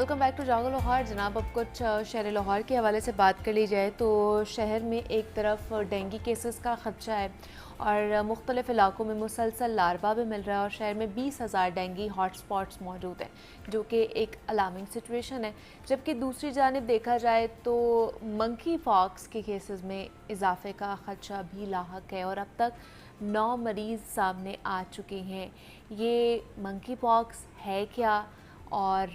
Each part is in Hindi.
वेलकम बैक टू जागो लाहौर। जनाब, अब कुछ शहर लाहौर के हवाले से बात कर ली जाए तो शहर में एक तरफ डेंगू केसेस का खदशा है और मुख्तलिफ़ इलाकों में मुसलसल लार्वा भी मिल रहा है और शहर में 20,000 डेंगी हॉट स्पॉट्स मौजूद हैं, जो कि एक अलार्मिंग सिचुएशन है। जबकि दूसरी जानिब देखा जाए तो मंकी पॉक्स के केसेस में इजाफे का खदशा भी लाहक है और अब तक 9 मरीज़ सामने आ चुके हैं। ये मंकी पॉक्स है क्या और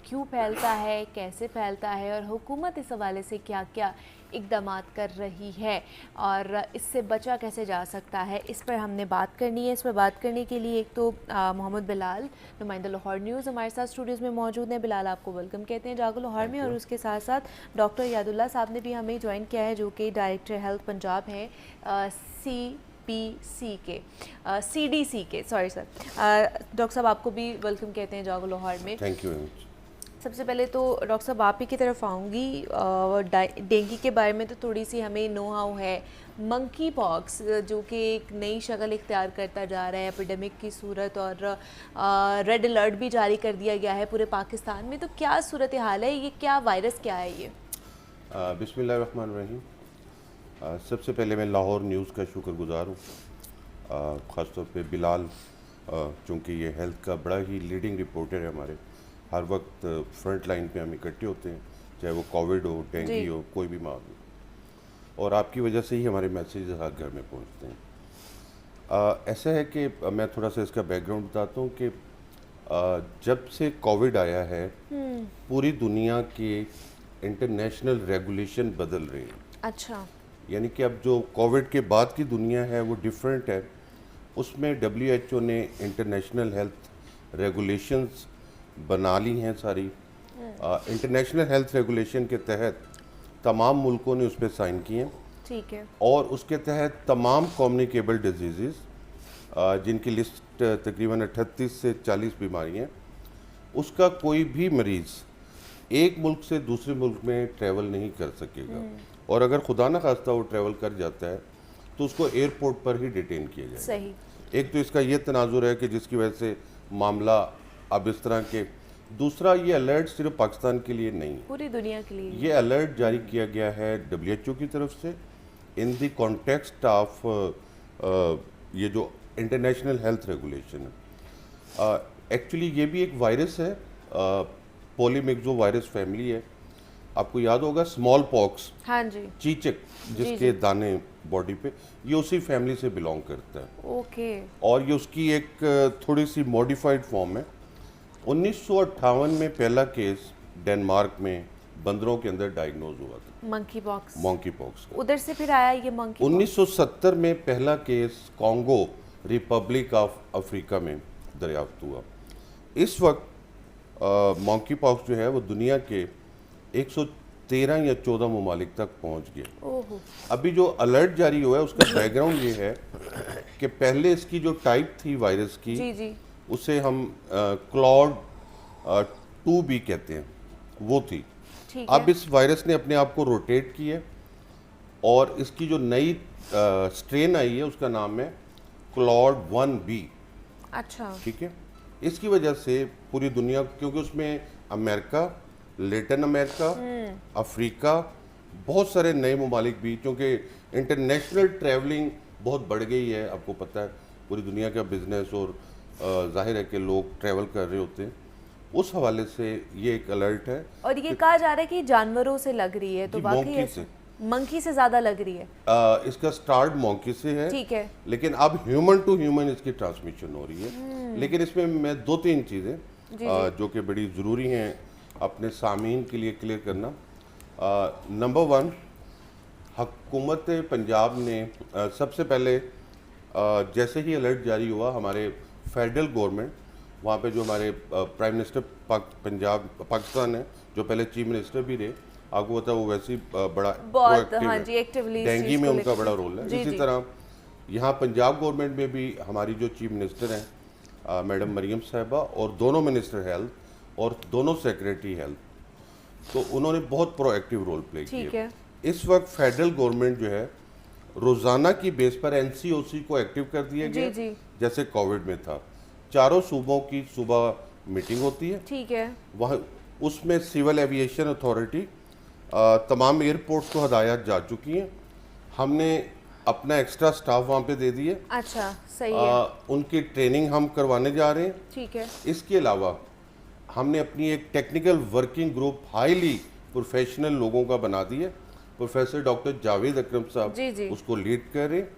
क्यों फैलता है, कैसे फैलता है और हुकूमत इस हवाले से क्या क्या इक़दामात कर रही है और इससे बचा कैसे जा सकता है, इस पर हमने बात करनी है। इस पर बात करने के लिए एक तो मोहम्मद बिलाल, नुमाइंदा लाहौर न्यूज़, हमारे साथ स्टूडियोज़ में मौजूद हैं। बिलाल, आपको वेलकम कहते हैं जागो लाहौर में। और उसके साथ साथ डॉक्टर यादुल्ला साहब ने भी हमें ज्वाइन किया है, जो कि डायरेक्टर हेल्थ पंजाब हैं CDC के सॉरी सर। डॉक्टर साहब, आपको भी वेलकम कहते हैं जागो लाहौर में। Thank you very much. सबसे पहले तो डॉक्टर साहब आप ही की तरफ आऊँगी। डेंगू के बारे में तो थोड़ी सी हमें नो हाउ है। मंकी पॉक्स जो कि एक नई शक्ल इख्तियार करता जा रहा है एपिडेमिक की सूरत, और रेड अलर्ट भी जारी कर दिया गया है पूरे पाकिस्तान में, तो क्या सूरत हाल है, ये क्या वायरस क्या है ये? बिस्मिल्लाहिर्रहमानिर्रहीम। सबसे पहले मैं लाहौर न्यूज़ का शुक्रगुजार हूँ, ख़ासतौर पे बिलाल, चूँकि ये हेल्थ का बड़ा ही लीडिंग रिपोर्टर है हमारे। हर वक्त फ्रंट लाइन पे हम इकट्ठे होते हैं, चाहे वो कोविड हो, डेंगू हो, कोई भी मामला, और आपकी वजह से ही हमारे मैसेज हर घर में पहुँचते हैं। ऐसा है कि मैं थोड़ा सा इसका बैकग्राउंड बताता हूँ कि जब से कोविड आया है पूरी दुनिया के इंटरनेशनल रेगुलेशन बदल रहे हैं। अच्छा, यानी कि अब जो कोविड के बाद की दुनिया है वो डिफरेंट है। उसमें WHO ने इंटरनेशनल हेल्थ रेगुलेशंस बना ली हैं सारी। इंटरनेशनल हेल्थ रेगुलेशन के तहत तमाम मुल्कों ने उस पर साइन किए, ठीक है, और उसके तहत तमाम कम्युनिकेबल डिजीज़, जिनकी लिस्ट तकरीबन 38 से 40 बीमारियाँ, उसका कोई भी मरीज़ एक मुल्क से दूसरे मुल्क में ट्रैवल नहीं कर सकेगा, और अगर खुदा न खास्ता वो ट्रैवल कर जाता है तो उसको एयरपोर्ट पर ही डिटेन किया जाएगा। सही। एक तो इसका ये तनाजुर है कि जिसकी वजह से मामला अब इस तरह के। दूसरा, ये अलर्ट सिर्फ पाकिस्तान के लिए नहीं, पूरी दुनिया के लिए ये अलर्ट जारी किया गया है WHO की तरफ से इन द कॉन्टेक्स्ट ऑफ ये जो इंटरनेशनल हेल्थ रेगुलेशन है। एक्चुअली ये भी एक वायरस है, पॉलीमिक्सो वायरस फैमिली है। आपको याद होगा स्मॉल पॉक्स, हाँ जी, चीचक जिसके दाने बॉडी पे, ये उसी फैमिली से बिलोंग करता है। ओके। और ये उसकी एक थोड़ी सी मॉडिफाइड फॉर्म है। 1958 में पहला केस डेनमार्क में बंदरों के अंदर डायग्नोज हुआ था, मंकी पॉक्स। मंकी पॉक्स का। उधर से फिर आया ये मंकी 1970 में पहला case Congo Republic of Africa में दरियाफ्त हुआ। इस वक्त मंकी पॉक्स जो है वो दुनिया के 113 या 14 ममालिक तक पहुंच गया। ओहो। अभी जो अलर्ट जारी हुआ है उसका बैकग्राउंड ये है कि पहले इसकी जो टाइप थी वायरस की, जी जी, उसे हम क्लॉड 2B कहते हैं, वो थी। ठीक अब है, इस वायरस ने अपने आप को रोटेट किया और इसकी जो नई स्ट्रेन आई है उसका नाम है क्लॉड 1B। अच्छा, ठीक है, इसकी वजह से पूरी दुनिया, क्योंकि उसमें अमेरिका, लेटिन अमेरिका, अफ्रीका, बहुत सारे नए ममालिक भी, क्योंकि इंटरनेशनल ट्रैवलिंग बहुत बढ़ गई है। आपको पता है पूरी दुनिया का बिजनेस, और जाहिर है कि लोग ट्रैवल कर रहे होते हैं। उस हवाले से ये एक अलर्ट है। और ये कहा जा रहा है कि जानवरों से लग रही है, तो जी, वाकई मोंकी ऐसा? से। मंकी से ज्यादा लग रही है। इसका स्टार्ट मॉन्की से है, ठीक है, लेकिन अब ह्यूमन टू ह्यूमन इसकी ट्रांसमिशन हो रही है। लेकिन इसमें मैं 2-3 चीज़ें जो कि बड़ी ज़रूरी हैं अपने सामीन के लिए क्लियर करना। नंबर 1, हुकूमत पंजाब ने सबसे पहले जैसे ही अलर्ट जारी हुआ, हमारे फेडरल गवर्नमेंट, वहाँ पे जो हमारे प्राइम मिनिस्टर पंजाब पाकिस्तान है, जो पहले चीफ मिनिस्टर भी रहे, आपको पता है वो वैसे ही बड़ा बहुत, proactive हाँ है। जी, एक्टिवली डेंगू में उनका बड़ा रोल है। इसी तरह यहाँ पंजाब गवर्नमेंट में भी हमारी जो चीफ मिनिस्टर हैं मैडम मरियम साहिबा, और दोनों मिनिस्टर हेल्थ और दोनों सेक्रेटरी हेल्थ, तो उन्होंने बहुत प्रोएक्टिव रोल प्ले किया। इस वक्त फेडरल गवर्नमेंट जो है रोज़ाना की बेस पर NCOC को एक्टिव कर दिया गया, जैसे कोविड में था। चारों सूबों की सुबह मीटिंग होती है, ठीक है, वहाँ उसमें सिविल एविएशन अथॉरिटी तमाम एयरपोर्ट्स को हदायत जा चुकी हैं। हमने अपना एक्स्ट्रा स्टाफ वहाँ पे दे दिए। अच्छा, सही है। उनकी ट्रेनिंग हम करवाने जा रहे हैं। ठीक है। इसके अलावा हमने अपनी एक technical working group highly professional लोगों का बना दिया। प्रोफेसर डॉक्टर जावेद अकरम साहब जी जी। उसको लीड कर रहे हैं।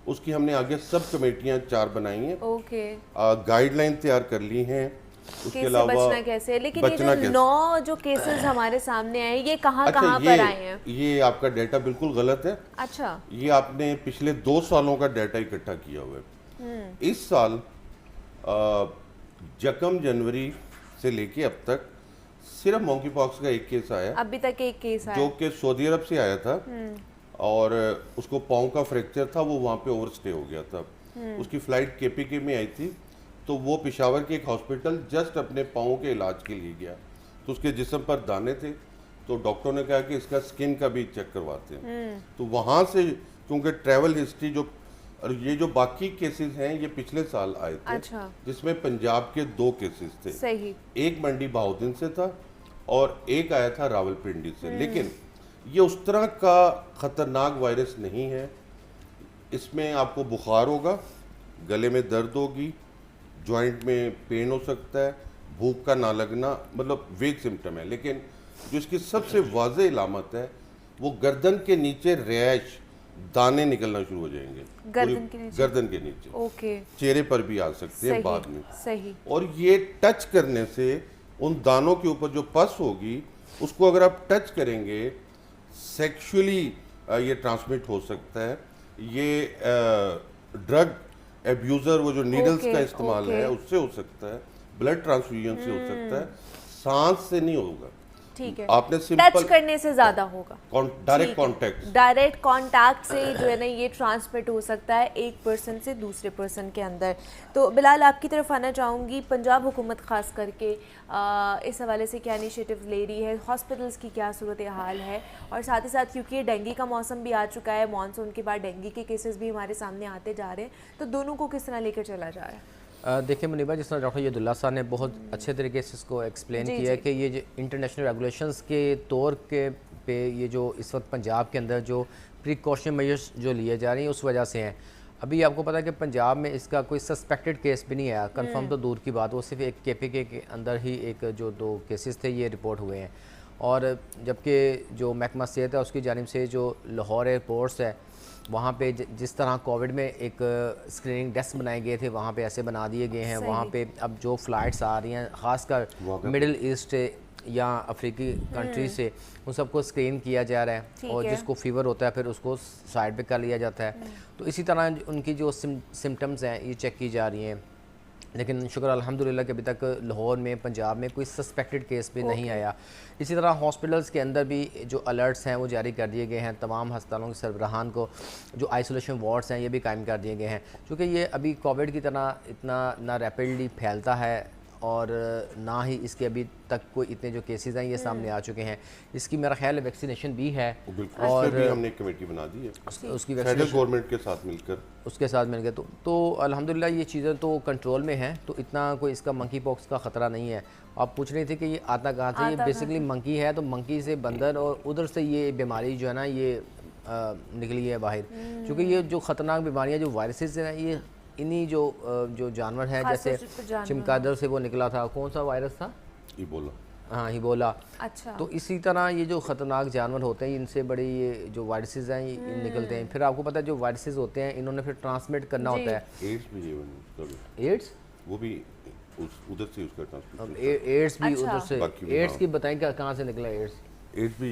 उसकी हमने आगे सब कमेटियां 4 बनाई हैं। ओके। गाइडलाइन तैयार कर ली हैं। उसके कैसे अलावा बचना कैसे है? लेकिन ये बचना जो कैसे? 9 जो केसेस हमारे सामने आए, ये कहाँ अच्छा, कहाँ पर आए हैं? ये आपका डाटा बिल्कुल गलत है। अच्छा। ये आपने पिछले 2 सालों का डाटा इकट्ठा किया हुआ है। इस साल यकम जनवरी से लेके अब तक सिर्फ मॉन्की पॉक्स का एक केस आया, अभी तक एक केस आया जो कि सऊदी अरब से आया था और उसको पाँव का फ्रैक्चर था, वो वहाँ पे ओवरस्टे हो गया था। उसकी फ्लाइट केपीके में आई थी, तो वो पेशावर के एक हॉस्पिटल जस्ट अपने पाँव के इलाज के लिए गया, तो उसके जिस्म पर दाने थे, तो डॉक्टर ने कहा कि इसका स्किन का भी चेक करवाते हैं। तो वहाँ से क्योंकि ट्रैवल हिस्ट्री जो और ये जो बाकी केसेस हैं ये पिछले साल आए थे। अच्छा। जिसमें पंजाब के 2 केसेस थे। सही। एक मंडी बहाउद्दीन से था और एक आया था रावलपिंडी से। लेकिन ये उस तरह का खतरनाक वायरस नहीं है। इसमें आपको बुखार होगा, गले में दर्द होगी, जॉइंट में पेन हो सकता है, भूख का ना लगना, मतलब वेग सिम्टम है। लेकिन जो इसकी सबसे वाज़ेह इलामत है वो गर्दन के नीचे रैश, दाने निकलना शुरू हो जाएंगे गर्दन के नीचे। गर्दन के नीचे। ओके। चेहरे पर भी आ सकते हैं बाद में। सही। और ये टच करने से उन दानों के ऊपर जो पस होगी उसको अगर आप टच करेंगे, सेक्सुअली ये ट्रांसमिट हो सकता है। ये ड्रग एब्यूज़र वो जो नीडल्स का इस्तेमाल है उससे हो सकता है, ब्लड ट्रांसफ्यूजन से हो सकता है, सांस से नहीं होगा। ठीक है। आपने टच सिंपल करने से ज्यादा होगा। डायरेक्ट कॉन्टैक्ट, डायरेक्ट कांटेक्ट से जो है ना ये ट्रांसमिट हो सकता है एक पर्सन से दूसरे पर्सन के अंदर। तो बिलाल, आपकी तरफ आना चाहूँगी। पंजाब हुकूमत ख़ास करके इस हवाले से क्या इनिशिएटिव ले रही है, हॉस्पिटल्स की क्या सूरत हाल है, और साथ ही साथ क्योंकि डेंगू का मौसम भी आ चुका है, मानसून के बाद डेंगू के केसेस भी हमारे सामने आते जा रहे हैं, तो दोनों को किस तरह लेकर चला जा रहा है? देखिए मुनीबा, जिस तरह डॉक्टर यदुल्ला साहब ने बहुत अच्छे तरीके से इसको एक्सप्लेन किया है कि ये जो इंटरनेशनल रेगुलेशंस के तौर के पे ये जो इस वक्त पंजाब के अंदर जो प्रिकॉशन मेजर्स जो लिए जा रही हैं उस वजह से हैं। अभी आपको पता है कि पंजाब में इसका कोई सस्पेक्टेड केस भी नहीं आया, कंफर्म तो दूर की बात, वो सिर्फ एक केपीके के अंदर ही एक जो 2 केसेस थे ये रिपोर्ट हुए हैं। और जबकि जो महकमा सेहत है उसकी जानिब से जो लाहौर एयरपोर्ट्स है वहाँ पे जिस तरह कोविड में एक स्क्रीनिंग डेस्क बनाए गए थे वहाँ पे ऐसे बना दिए गए हैं। वहाँ पे अब जो फ़्लाइट्स आ रही हैं ख़ासकर मिडिल ईस्ट या अफ्रीकी कंट्री से, उन सबको स्क्रीन किया जा रहा है और जिसको फीवर होता है फिर उसको साइड पे कर लिया जाता है। तो इसी तरह उनकी जो सिम्टम्स हैं ये चेक की जा रही हैं। लेकिन शुक्र अल्हम्दुलिल्लाह कि अभी तक लाहौर में, पंजाब में कोई सस्पेक्टेड केस भी नहीं आया। इसी तरह हॉस्पिटल्स के अंदर भी जो अलर्ट्स हैं वो जारी कर दिए गए हैं। तमाम अस्पतालों के सरबराहान को जो आइसोलेशन वार्ड्स हैं ये भी कायम कर दिए गए हैं, क्योंकि ये अभी कोविड की तरह इतना ना रैपिडली फैलता है और ना ही इसके अभी तक कोई इतने जो केसेस हैं ये सामने आ चुके हैं। इसकी मेरा ख्याल है वैक्सीनेशन भी है और भी हमने एक कमेटी बना दी है उसकी फेडरल गवर्नमेंट के साथ मिलकर, उसके साथ मिल गए। तो अल्हम्दुलिल्लाह ये चीज़ें तो कंट्रोल में हैं, तो इतना कोई इसका मंकी पॉक्स का ख़तरा नहीं है। आप पूछ रहे थे कि ये आता कहाँ से? ये बेसिकली मंकी है, तो मंकी से बंदर और उधर से ये बीमारी जो है ना ये निकली है बाहर। क्योंकि ये जो ख़तरनाक बीमारियाँ जो वायरसेस हैं ये इन्हीं जो जानवर हैं, जैसे चिमकादर से वो निकला था, कौन सा वायरस था? इबोला। हाँ, इबोला। अच्छा। तो इसी तरह ये जो ख़तरनाक जानवर होते हैं इनसे बड़ी ये जो वायरसेस हैं ये निकलते हैं। फिर आपको पता है जो वायरसेस होते हैं इन्होंने फिर ट्रांसमिट करना होता है। एड्स भी एड्स वो भी उधर से उसका ट्रांसमिट, एड्स भी उधर से। एड्स की बताएं कहाँ से निकला एड्स? एड्स भी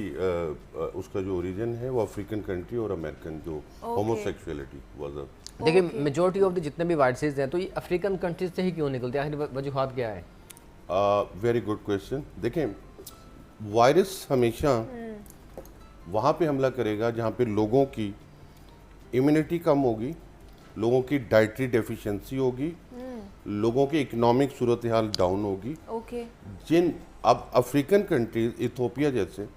उसका जो ओरिजिन है वो अफ्रीकन कंट्री और अमेरिकन जो होमोसेक्सुअलिटी वाज। देखिए मेजॉरिटी ऑफ द जितने भी वायरसेस हैं तो ये अफ्रीकन कंट्रीज से ही क्यों निकलते हैं? आखिर वजूहात क्या है? Very good question. देखें, वायरस हमेशा वहाँ पे हमला करेगा जहाँ पे लोगों की इम्यूनिटी कम होगी, लोगों की डाइटरी डेफिशिएंसी होगी, लोगों की इकोनॉमिक सूरत हाल डाउन होगी। जिन अब अफ्रीकन कंट्रीज, इथोपिया जैसे,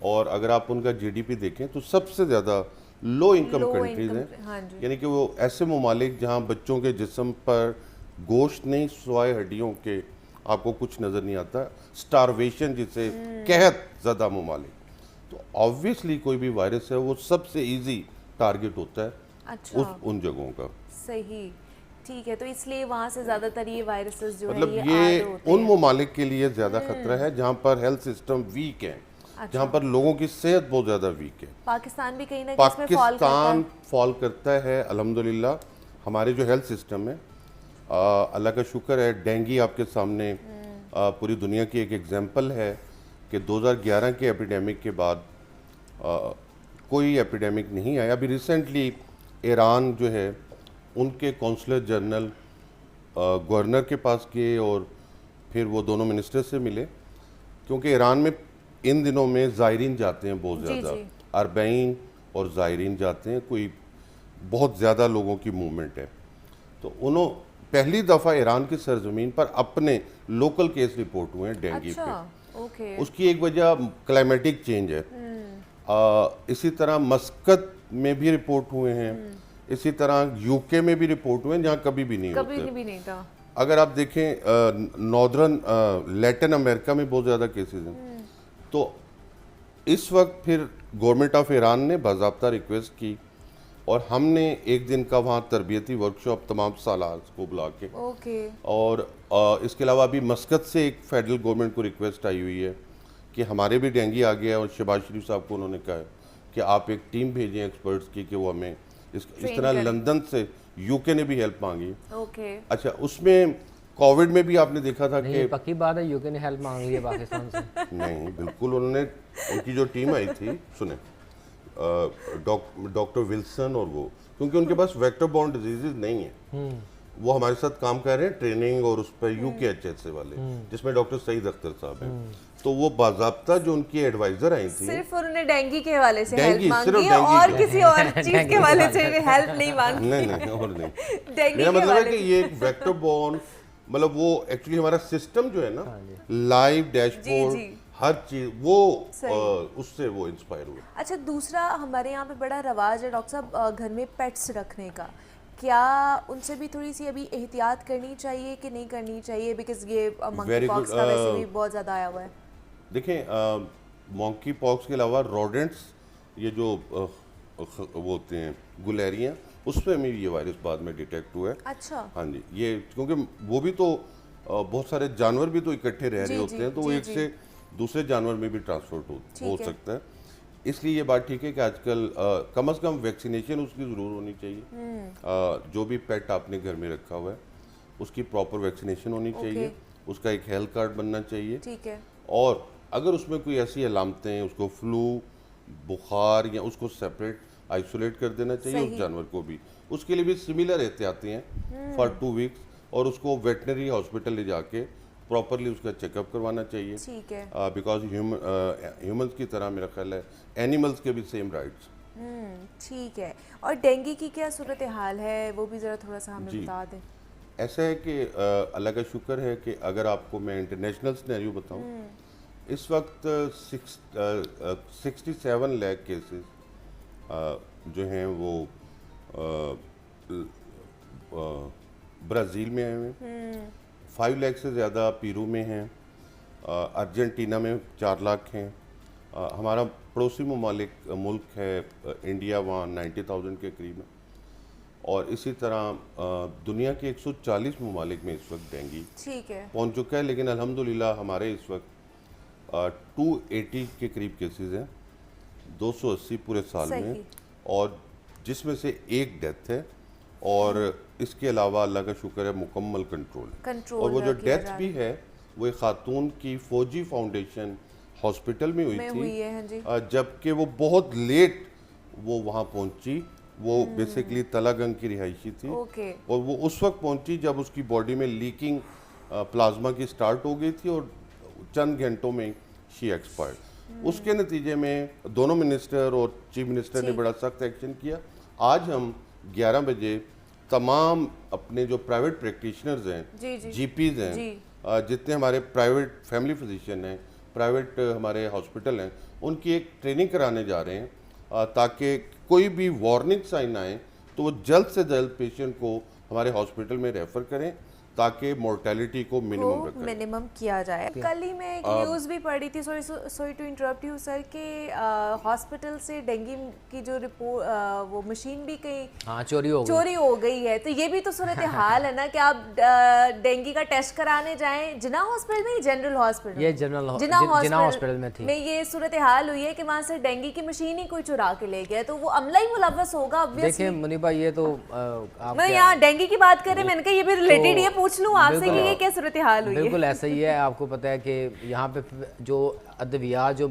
और अगर आप उनका जीडीपी देखें तो सबसे ज़्यादा लो इनकम कंट्रीज हैं। यानी कि वो ऐसे ममालिक जहाँ बच्चों के जिस्म पर गोश्त नहीं सिवाय हड्डियों के आपको कुछ नज़र नहीं आता, स्टारवेशन जिसे कहत ज़्यादा ममालिक, तो ऑब्वियसली कोई भी वायरस है वो सबसे इजी टारगेट होता है अच्छा, उन जगहों का। सही, ठीक है। तो इसलिए वहाँ से ज़्यादातर ये वायरसेस जो मतलब है ये आ ये रहे होते उन हैं। ममालिक के लिए ज़्यादा खतरा है जहाँ पर हेल्थ सिस्टम वीक है, जहाँ पर लोगों की सेहत बहुत ज़्यादा वीक है। पाकिस्तान भी कहीं ना कहीं इसमें फॉल करता पाकिस्तान है। फॉल करता है अल्हम्दुलिल्लाह। हमारे जो हेल्थ सिस्टम है, अल्लाह का शुक्र है, डेंगू आपके सामने पूरी दुनिया की एक एग्जांपल है कि 2011 के एपिडेमिक के बाद कोई एपिडेमिक नहीं आया। अभी रिसेंटली ईरान जो है उनके कौंसलर जनरल गवर्नर के पास गए और फिर वो दोनों मिनिस्टर से मिले, क्योंकि ईरान में इन दिनों में ज़ायरीन जाते हैं बहुत जी, ज़्यादा, जी। अरबईन और ज़ायरीन जाते हैं, कोई बहुत ज़्यादा लोगों की मूवमेंट है। तो उन्होंने पहली दफ़ा ईरान की सरजमीन पर अपने लोकल केस रिपोर्ट हुए हैं डेंगू अच्छा, पे। ओके। उसकी एक वजह क्लाइमेटिक चेंज है। इसी तरह मस्कत में भी रिपोर्ट हुए हैं, इसी तरह यूके में भी रिपोर्ट हुए हैं जहाँ कभी भी नहीं कभी होते। भी नहीं था। अगर आप देखें नॉर्दर्न लैटिन अमेरिका में बहुत ज़्यादा केसेस हैं। तो इस वक्त फिर गवर्नमेंट ऑफ ईरान ने बाज़ाब्ता रिक्वेस्ट की और हमने एक दिन का वहाँ तरबियती वर्कशॉप तमाम सालार्स को बुला के, ओके, और इसके अलावा अभी मस्कत से एक फेडरल गवर्नमेंट को रिक्वेस्ट आई हुई है कि हमारे भी डेंगू आ गया है, और शहबाज शरीफ साहब को उन्होंने कहा है कि आप एक टीम भेजें एक्सपर्ट्स की कि वो हमें इस तरह करें। लंदन से यूके ने भी हेल्प मांगी। ओके। अच्छा, उसमें कोविड में भी आपने देखा था नहीं, कि ये पक्की बात है, यूके ने हेल्प मांग ली है पाकिस्तान से। नहीं, बिल्कुल उन्होंने, उनकी जो टीम आई थी, सुने, डॉक्टर विल्सन और वो, क्योंकि उनके पास वेक्टर बॉर्न डिजीजेज नहीं है, वो हमारे साथ काम कर रहे हैं ट्रेनिंग और उस पर यूकेएचएस वाले, जिसमें डॉक्टर सईद अख्तर साहब हैं। तो वो बाज़ाब्ता जो उनकी एडवाइजर आई थी, सिर्फ उन्होंने डेंगू के हवाले से हेल्प डेंगू, मांगी सिर्फ है डेंगू और के। किसी और चीज के हवाले से हेल्प नहीं मांगी। नहीं और नहीं, डेंगू मेरा के मतलब है हवाले कि ये वेक्टर बॉर्न, मतलब वो एक्चुअली हमारा सिस्टम जो है ना, लाइव डैशबोर्ड, जी। हर चीज वो सही। उससे वो इंस्पायर हुआ। अच्छा, दूसरा हमारे यहाँ पे बड़ा रवाज है डॉक्टर साहब घर में पेट्स रखने का, क्या उनसे भी थोड़ी सी अभी एहतियात करनी चाहिए कि नहीं करनी चाहिए? बिकॉज ये मंकी Very पॉक्स good, का वैसे भी बहुत ज़्यादा आया हुआ है। देखें, मॉन्की पॉक्स के अलावा रोडेंट्स, ये जो वो होते हैं गुलेरियाँ, उसमें भी ये वायरस बाद में डिटेक्ट हुआ है। अच्छा, हाँ जी, ये क्योंकि वो भी तो बहुत सारे जानवर भी तो इकट्ठे रह रहे जी, होते हैं, तो वो जी, एक से दूसरे जानवर में भी ट्रांसफर हो ठीक है। सकता है। इसलिए ये बात ठीक है कि आजकल कम से कम वैक्सीनेशन उसकी ज़रूर होनी चाहिए। जो भी पेट आपने घर में रखा हुआ है उसकी प्रॉपर वैक्सीनेशन होनी चाहिए, उसका एक हेल्थ कार्ड बनना चाहिए, ठीक है। और अगर उसमें कोई ऐसी अलामतें हैं, उसको फ्लू, बुखार, या उसको सेपरेट आइसोलेट कर देना चाहिए उस जानवर को भी। उसके लिए भी सिमिलर एहतियातें हैं फॉर 2 वीक्स, और उसको वेटनरी हॉस्पिटल ले जाके प्रॉपरली उसका चेकअप करवाना चाहिए, ठीक है। बिकॉज ह्यूमंस की तरह मेरा ख्याल है एनिमल्स के भी सेम राइट्स। ठीक है। और डेंगू की क्या सूरत हाल है, वो भी ज़रा थोड़ा सा हमें जी। बता दें। ऐसा है कि अल्लाह का शुक्र है कि अगर आपको मैं इंटरनेशनल सिनेरियो बताऊं, इस वक्त 67 लाख केसेस जो हैं वो ब्राज़ील में आए हुए हैं, 5 लाख से ज़्यादा पेरू में हैं, अर्जेंटीना में 4 लाख हैं, हमारा पड़ोसी मुल्क है इंडिया, वहाँ 90,000 के करीब है, और इसी तरह दुनिया के 140 ममालिक में इस वक्त डेंगू ठीक है। पहुंच चुका है। लेकिन अल्हम्दुलिल्लाह हमारे इस वक्त 280 के करीब केसेस हैं, 280 पूरे साल में, सही। और जिसमें से एक डेथ है, और इसके अलावा अल्लाह का शुक्र है मुकम्मल कंट्रोल। और वो जो डेथ भी है वो एक खातून की फौजी फाउंडेशन हॉस्पिटल में हुई थी, है, हाँ जी। जबकि वो बहुत लेट वो वहाँ पहुँची। वो बेसिकली तलागंग की रिहायशी थी, ओके। और वो उस वक्त पहुंची जब उसकी बॉडी में लीकिंग प्लाज्मा की स्टार्ट हो गई थी, और चंद घंटों में शी एक्सपायर्ड। उसके नतीजे में दोनों मिनिस्टर और चीफ मिनिस्टर ने बड़ा सख्त एक्शन किया। आज हम 11 बजे तमाम अपने जो प्राइवेट प्रैक्टिशनर्स हैं, जीपीज़ हैं, जितने हमारे प्राइवेट फैमिली फिजिशियन हैं, प्राइवेट हमारे हॉस्पिटल हैं, उनकी एक ट्रेनिंग कराने जा रहे हैं, ताकि कोई भी वार्निंग साइन आए तो वो जल्द से जल्द पेशेंट को हमारे हॉस्पिटल में रेफ़र करें, ताकि मोर्टेलिटी को मिनिमम रखें। मिनिमम किया जाए। कल ही मैं एक न्यूज़ भी पढ़ी थी, sorry to interrupt you sir, कि हॉस्पिटल से डेंगू की जो रिपोर्ट वो मशीन भी कहीं चोरी हो गई है। तो ये भी तो सूरत हाल है ना कि आप डेंगू का टेस्ट कराने जाएं जिना हॉस्पिटल में, जनरल हॉस्पिटल, ये जिना हॉस्पिटल में थी, ये सूरत हाल हुई है कि वहाँ से डेंगू की मशीन ही कोई चुरा के ले गया। तो वो अमला ही मुलव्वस होगा ऑब्वियसली। देखिए मुनीबा, ये तो मैं यहाँ डेंगू की बात कर रहे, मैंने कहा ये भी रिलेटेड है, पूछ लूँ आपसे कि ये क्या सूरत हाल हुई है। बिल्कुल ऐसा ही है। आपको पता है कि यहाँ पे जो अद्वियात जो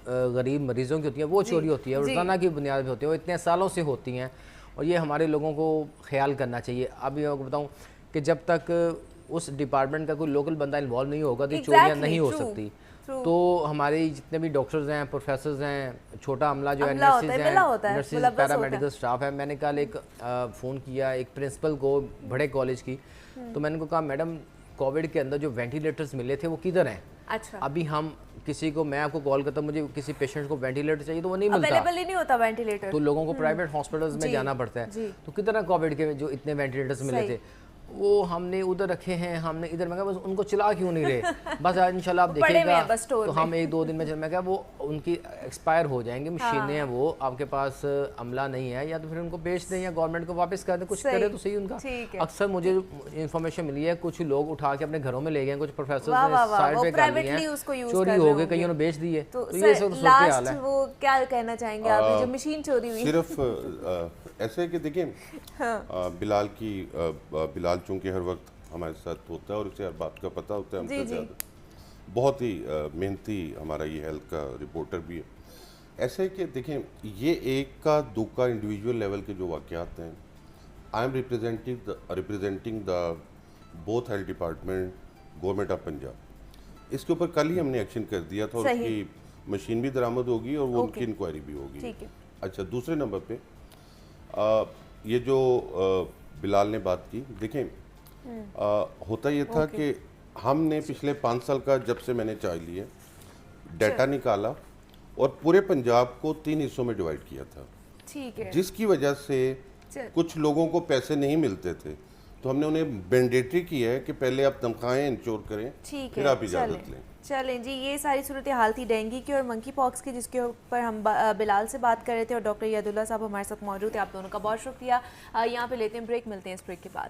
गरीब मरीजों की होती हैं वो चोरी होती है, रोज़ाना की बुनियाद पे होती है, वो इतने सालों से होती हैं और ये हमारे लोगों को ख्याल करना चाहिए। अभी मैं आपको बताऊँ कि जब तक उस डिपार्टमेंट का कोई लोकल बंदा इन्वॉल्व नहीं होगा तो चोरियाँ नहीं हो सकती। तो हमारे जितने भी डॉक्टर्स हैं, प्रोफेसर्स हैं, छोटा अमला जो है, नर्सिस पैरामेडिकल स्टाफ है, मैंने कल एक फ़ोन किया एक प्रिंसिपल को बड़े कॉलेज की, तो मैंने को कहा मैडम कोविड के अंदर जो वेंटिलेटर्स मिले थे वो किधर हैं? अच्छा। अभी हम किसी को, मैं आपको कॉल करता हूँ मुझे किसी पेशेंट को वेंटिलेटर चाहिए तो वो नहीं मिलता, अवेलेबल ही नहीं होता वेंटिलेटर, तो लोगों को प्राइवेट हॉस्पिटल्स में जाना पड़ता है। तो कितना कोविड के जो इतने वेंटिलेटर्स मिले थे वो हमने उधर रखे हैं, हमने इधर, मैं कहा बस उनको चला क्यों नहीं रहे, बस इंशाल्लाह आप देखिएगा तो हम 1-2 दिन में, मैं कहा वो उनकी एक्सपायर हो जाएंगी मशीनें हैं, वो आपके पास अमला नहीं है, या तो फिर उनको बेच दें या गवर्नमेंट को वापस कर दें, कुछ करे तो सही उनका। अक्सर मुझे इन्फॉर्मेशन मिली है कुछ लोग उठा के अपने घरों में ले गए, कुछ प्रोफेसर साइड पे कर लिए हैं, चोरी हो गए, कईयों ने बेच दिए। तो ये सब हाल है। वो क्या कहना चाहेंगे आप जो मशीन चोरी हुई? सिर्फ ऐसे है कि देखिए बिलाल चूँकि हर वक्त हमारे साथ होता है और उसे हर बात का पता होता है हमसे ज़्यादा, बहुत ही मेहनती हमारा ये हेल्थ का रिपोर्टर भी है। ऐसे है कि देखें ये एक का दो का इंडिविजुअल लेवल के जो वाक़यात हैं, I am representing the both health department government of Punjab. इसके ऊपर कल ही हमने एक्शन कर दिया था और उसकी मशीन भी बरामद होगी और वो उनकी इंक्वायरी भी होगी। अच्छा, दूसरे नंबर पे ये जो बिलाल ने बात की, देखें होता ये था कि हमने पिछले 5 साल का, जब से मैंने चाय ली है, डाटा निकाला और पूरे पंजाब को 3 हिस्सों में डिवाइड किया था। ठीक है। जिसकी वजह से कुछ लोगों को पैसे नहीं मिलते थे तो हमने उन्हें मैंडेटरी किया है कि पहले आप तनख्वाहें इंश्योर करें, फिर आप इजाज़त लें। चलें जी, ये सारी सूरत हाल थी डेंगू की और मंकी पॉक्स की, जिसके ऊपर हम बिलाल से बात कर रहे थे और डॉक्टर यादुल्ला साहब हमारे साथ मौजूद थे। आप दोनों का बहुत शुक्रिया। यहाँ पे लेते हैं ब्रेक, मिलते हैं इस ब्रेक के बाद।